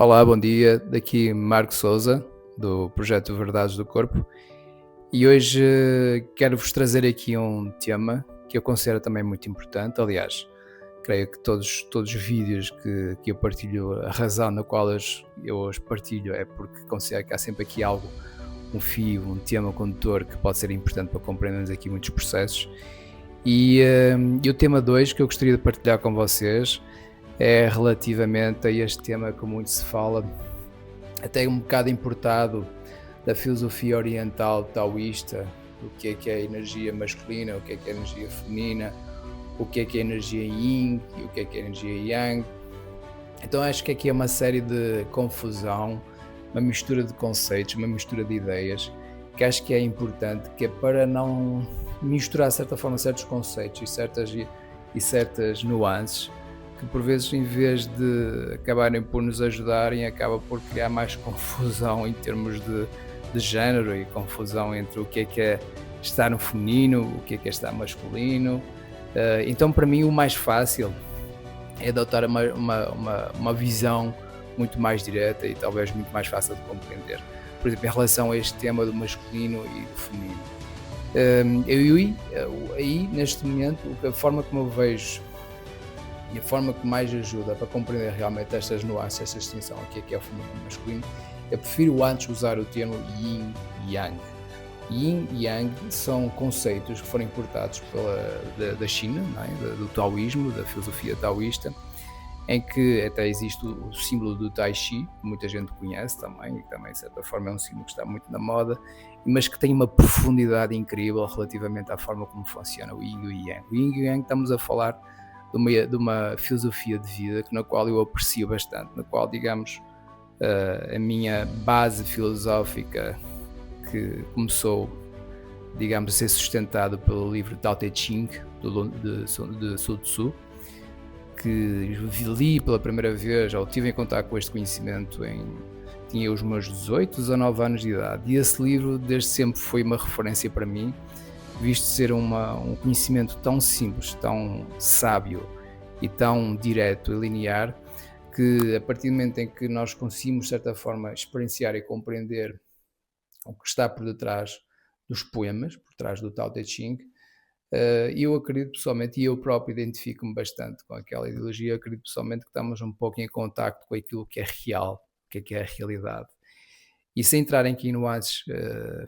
Olá, bom dia. Daqui Marco Souza, do projeto Verdades do Corpo, e hoje quero-vos trazer aqui um tema que eu considero também muito importante. Aliás, creio que todos os vídeos que eu partilho, a razão na qual eu os partilho é porque considero que há sempre aqui algo, um fio, um tema condutor que pode ser importante para compreendermos aqui muitos processos. E o tema 2 que eu gostaria de partilhar com vocês é relativamente a este tema que muito se fala, até um bocado importado da filosofia oriental taoísta, o que é a energia masculina, o que é a energia feminina, o que é a energia yin e o que é a energia yang. Então acho que aqui é uma série de confusão, uma mistura de conceitos, uma mistura de ideias, que acho que é importante, que é para não misturar de certa forma certos conceitos e certas nuances, que por vezes em vez de acabarem por nos ajudarem, acaba por criar mais confusão em termos de género e confusão entre o que é estar no feminino, o que é estar masculino. Então para mim o mais fácil é adotar uma visão muito mais direta e talvez muito mais fácil de compreender. Por exemplo, em relação a este tema do masculino e do feminino. Aí, neste momento, a forma como eu vejo e a forma que mais ajuda para compreender realmente estas nuances, esta distinção, o que é o feminino e o masculino, eu prefiro antes usar o termo yin e yang. Yin e Yang são conceitos que foram importados da China, não é? Do taoísmo, da filosofia taoísta, em que até existe o símbolo do Tai Chi, que muita gente conhece também, e que também de certa forma é um símbolo que está muito na moda, mas que tem uma profundidade incrível relativamente à forma como funciona o Yin e o Yang. O Yin e o Yang estamos a falar de uma filosofia de vida na qual eu aprecio bastante, na qual, digamos, a minha base filosófica que começou, digamos, a ser sustentado pelo livro Tao Te Ching, de Sun Tzu, que li pela primeira vez, ou tive em contato com este conhecimento tinha os meus 18, 19 anos de idade, e esse livro desde sempre foi uma referência para mim, visto ser um conhecimento tão simples, tão sábio e tão direto e linear, que a partir do momento em que nós conseguimos, de certa forma, experienciar e compreender o que está por detrás dos poemas, por trás do Tao Te Ching, eu acredito pessoalmente, e eu próprio identifico-me bastante com aquela ideologia, acredito pessoalmente que estamos um pouco em contacto com aquilo que é real, o que é a realidade. E sem entrar aqui em nuances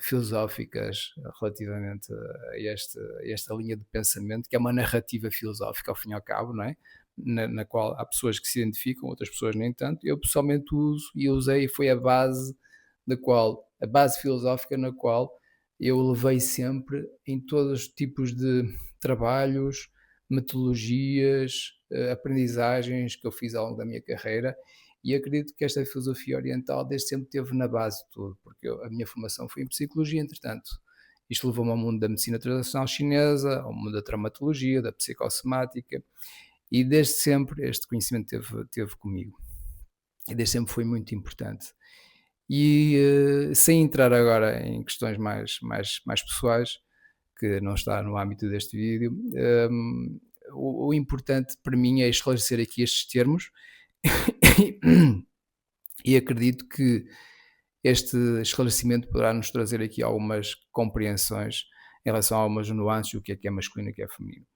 filosóficas relativamente a esta linha de pensamento, que é uma narrativa filosófica, ao fim e ao cabo, não é? Na qual há pessoas que se identificam, outras pessoas nem tanto. Eu pessoalmente uso e usei, foi a base filosófica na qual eu levei sempre em todos os tipos de trabalhos, metodologias, aprendizagens que eu fiz ao longo da minha carreira, e acredito que esta filosofia oriental desde sempre esteve na base de tudo, porque a minha formação foi em psicologia, entretanto. Isto levou-me ao mundo da medicina tradicional chinesa, ao mundo da traumatologia, da psicossomática, e desde sempre este conhecimento teve comigo. E desde sempre foi muito importante. E sem entrar agora em questões mais pessoais, que não está no âmbito deste vídeo, o importante para mim é esclarecer aqui estes termos e acredito que este esclarecimento poderá nos trazer aqui algumas compreensões em relação a algumas nuances do que é masculino e o que é feminino.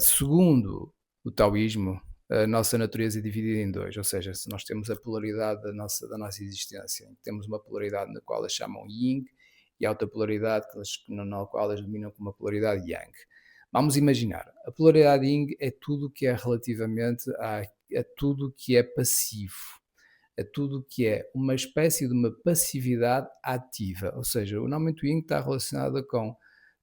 Segundo o taoísmo, a nossa natureza é dividida em dois, ou seja, se nós temos a polaridade da nossa existência, temos uma polaridade na qual eles chamam yin e a outra polaridade na qual eles dominam como uma polaridade yang. Vamos imaginar, a polaridade yin é tudo que é relativamente a tudo que é passivo, a tudo que é uma espécie de uma passividade ativa, ou seja, normalmente o yin está relacionado com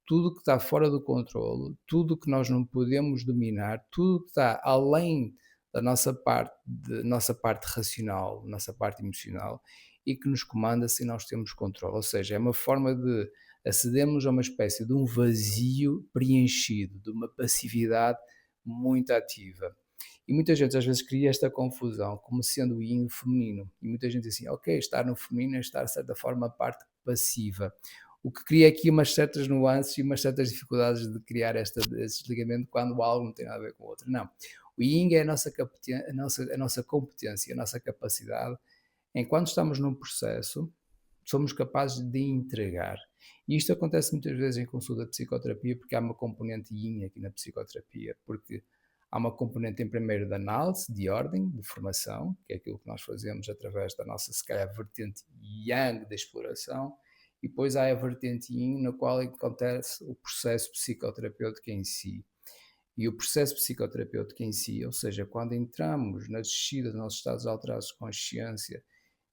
tudo que está fora do controle, tudo que nós não podemos dominar, tudo que está além da nossa parte racional, nossa parte emocional, e que nos comanda sem nós termos controle. Ou seja, é uma forma de acedermos a uma espécie de um vazio preenchido, de uma passividade muito ativa. E muita gente às vezes cria esta confusão como sendo o yin feminino. E muita gente diz assim, ok, estar no feminino é estar de certa forma a parte passiva. O que cria aqui umas certas nuances e umas certas dificuldades de criar esse desligamento quando algo não tem nada a ver com o outro. Não. O yin é a nossa competência, a nossa capacidade. Enquanto estamos num processo, somos capazes de entregar. E isto acontece muitas vezes em consulta de psicoterapia, porque há uma componente yin aqui na psicoterapia, porque há uma componente em primeiro de análise, de ordem, de formação, que é aquilo que nós fazemos através da nossa, se calhar, vertente yang da exploração, e depois há a vertente yin, na qual acontece o processo psicoterapêutico em si. E o processo psicoterapêutico em si, ou seja, quando entramos na descida dos nossos estados alterados de consciência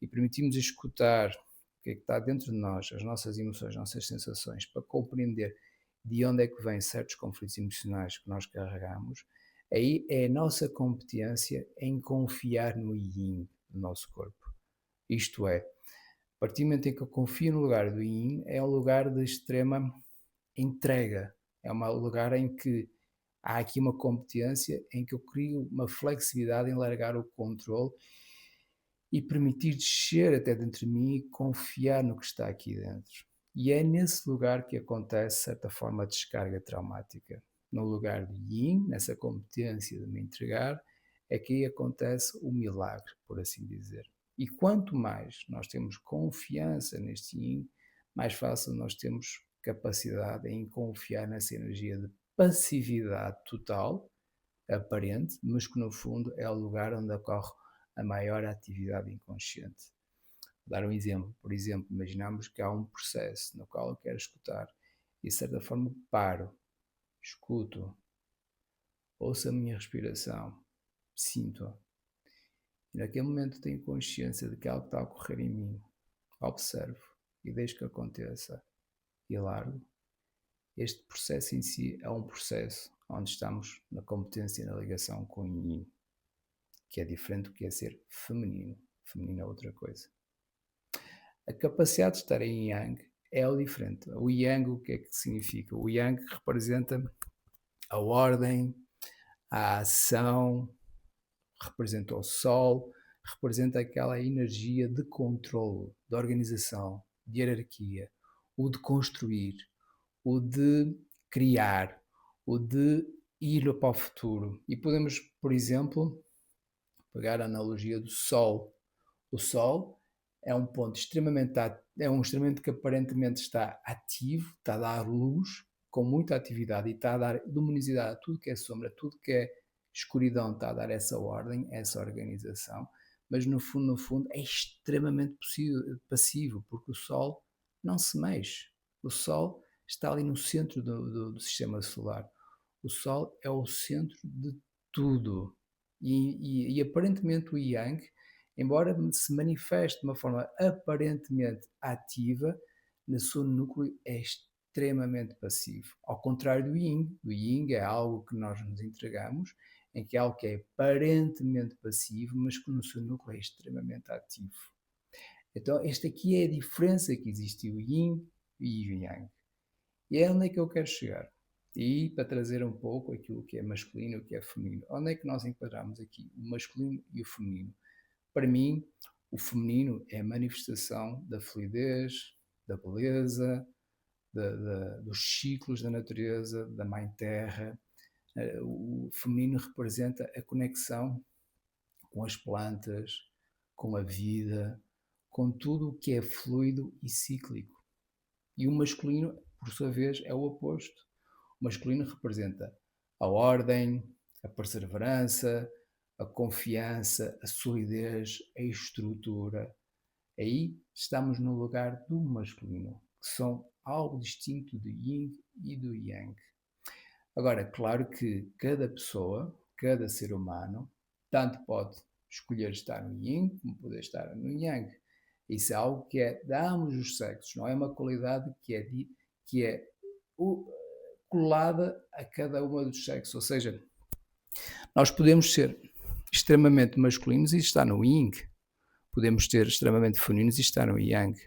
e permitimos escutar o que é que está dentro de nós, as nossas emoções, as nossas sensações, para compreender de onde é que vêm certos conflitos emocionais que nós carregamos, aí é a nossa competência em confiar no yin do nosso corpo. Isto é, a partir do momento em que eu confio no lugar do yin, é um lugar de extrema entrega, é um lugar em que há aqui uma competência em que eu crio uma flexibilidade em largar o controle e permitir descer até dentro de mim e confiar no que está aqui dentro. E é nesse lugar que acontece, de certa forma, a descarga traumática. No lugar do yin, nessa competência de me entregar, é que aí acontece o milagre, por assim dizer. E quanto mais nós temos confiança neste yin, mais fácil nós temos capacidade em confiar nessa energia de passividade total, aparente, mas que no fundo é o lugar onde ocorre a maior atividade inconsciente. Vou dar um exemplo. Por exemplo, imaginamos que há um processo no qual eu quero escutar e de certa forma paro, escuto, ouço a minha respiração, sinto-a. E naquele momento tenho consciência de que algo está a ocorrer em mim. Observo e deixo que aconteça e largo. Este processo em si é um processo onde estamos na competência e na ligação com o yin, que é diferente do que é ser feminino. Feminino é outra coisa. A capacidade de estar em yang é o diferente. O yang, o que é que significa? O yang representa a ordem, a ação, representa o sol, representa aquela energia de controle, de organização, de hierarquia, o de construir, o de criar, o de ir para o futuro. E podemos, por exemplo, pegar a analogia do sol. O sol é um ponto é um instrumento que aparentemente está ativo, está a dar luz com muita atividade e está a dar luminosidade a tudo que é sombra, tudo que é escuridão, está a dar essa ordem, essa organização, mas no fundo é extremamente passivo, porque o sol não se mexe. O sol está ali no centro do sistema solar. O sol é o centro de tudo. E aparentemente o Yang, embora se manifeste de uma forma aparentemente ativa, no seu núcleo é extremamente passivo. Ao contrário do Yin. O Yin é algo que nós nos entregamos, em que é algo que é aparentemente passivo, mas que no seu núcleo é extremamente ativo. Então, esta aqui é a diferença que existe o Yin e o Yang. E é onde é que eu quero chegar. E para trazer um pouco aquilo que é masculino e o que é feminino. Onde é que nós enquadramos aqui o masculino e o feminino? Para mim, o feminino é a manifestação da fluidez, da beleza, dos ciclos da natureza, da mãe terra. O feminino representa a conexão com as plantas, com a vida, com tudo o que é fluido e cíclico. E o masculino, por sua vez, é o oposto. O masculino representa a ordem, a perseverança, a confiança, a solidez, a estrutura. Aí estamos no lugar do masculino, que são algo distinto do yin e do yang. Agora, claro que cada pessoa, cada ser humano, tanto pode escolher estar no yin como poder estar no yang. Isso é algo que é de ambos os sexos, não é uma qualidade que é colada a cada uma dos sexos. Ou seja, nós podemos ser extremamente masculinos e estar no yin, podemos ser extremamente femininos e estar no yang.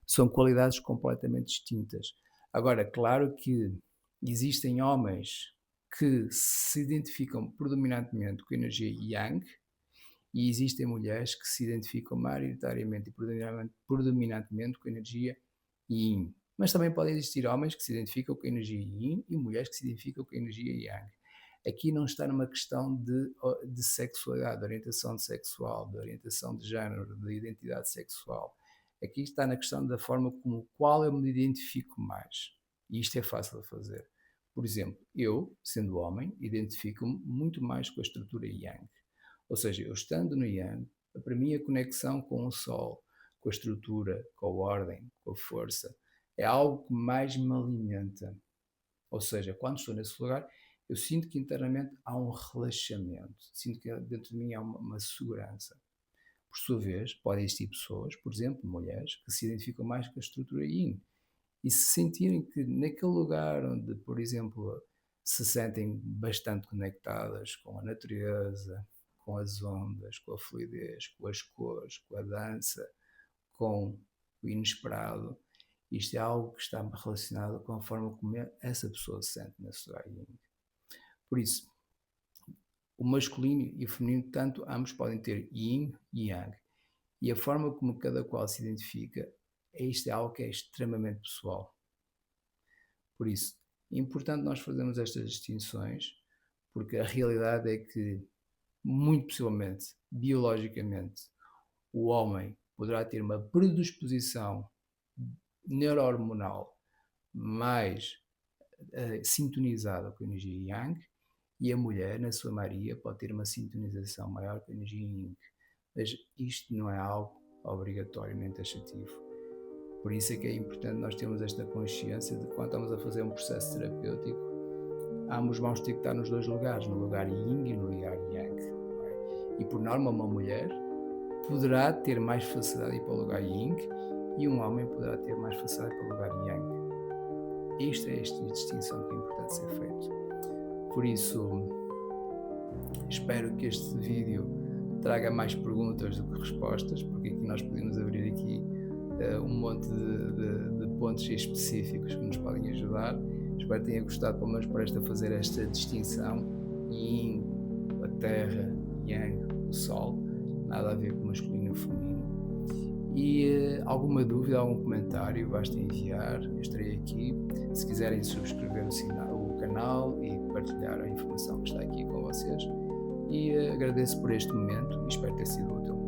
São qualidades completamente distintas. Agora, claro que existem homens que se identificam predominantemente com a energia yang e existem mulheres que se identificam maioritariamente e predominantemente com a energia yin. Mas também podem existir homens que se identificam com a energia yin e mulheres que se identificam com a energia yang. Aqui não está numa questão de sexualidade, de orientação sexual, de orientação de género, de identidade sexual. Aqui está na questão da forma como qual eu me identifico mais. E isto é fácil de fazer. Por exemplo, eu, sendo homem, identifico-me muito mais com a estrutura Yang. Ou seja, eu estando no Yang, para mim a conexão com o Sol, com a estrutura, com a ordem, com a força, é algo que mais me alimenta. Ou seja, quando estou nesse lugar, eu sinto que internamente há um relaxamento, sinto que dentro de mim há uma segurança. Por sua vez, podem existir pessoas, por exemplo, mulheres, que se identificam mais com a estrutura Yin e se sentirem que naquele lugar onde, por exemplo, se sentem bastante conectadas com a natureza, com as ondas, com a fluidez, com as cores, com a dança, com o inesperado, isto é algo que está relacionado com a forma como essa pessoa se sente nesse lugar Yin. Por isso, o masculino e o feminino, tanto ambos podem ter Yin e Yang. E a forma como cada qual se identifica, isto é algo que é extremamente pessoal. Por isso, é importante nós fazermos estas distinções, porque a realidade é que, muito possivelmente, biologicamente, o homem poderá ter uma predisposição neurohormonal mais sintonizada com a energia Yang, e a mulher, na sua maioria, pode ter uma sintonização maior com a energia Yin. Mas isto não é algo obrigatoriamente taxativo. Por isso é que é importante nós termos esta consciência de que quando estamos a fazer um processo terapêutico, ambos vamos ter que estar nos dois lugares, no lugar Yin e no lugar Yang. E por norma, uma mulher poderá ter mais facilidade de ir para o lugar Yin e um homem poderá ter mais facilidade para o lugar Yang. Esta é esta distinção que é importante ser feita. Por isso, espero que este vídeo traga mais perguntas do que respostas, porque aqui nós podemos abrir aqui um monte de pontos específicos que nos podem ajudar. Espero que tenha gostado, pelo menos por fazer esta distinção. Yin, a terra, Yang, o sol, nada a ver com masculino e feminino. E alguma dúvida, algum comentário, basta enviar, eu estarei aqui. Se quiserem subscrever o canal e partilhar a informação que está aqui com vocês. E agradeço por este momento e espero ter sido útil.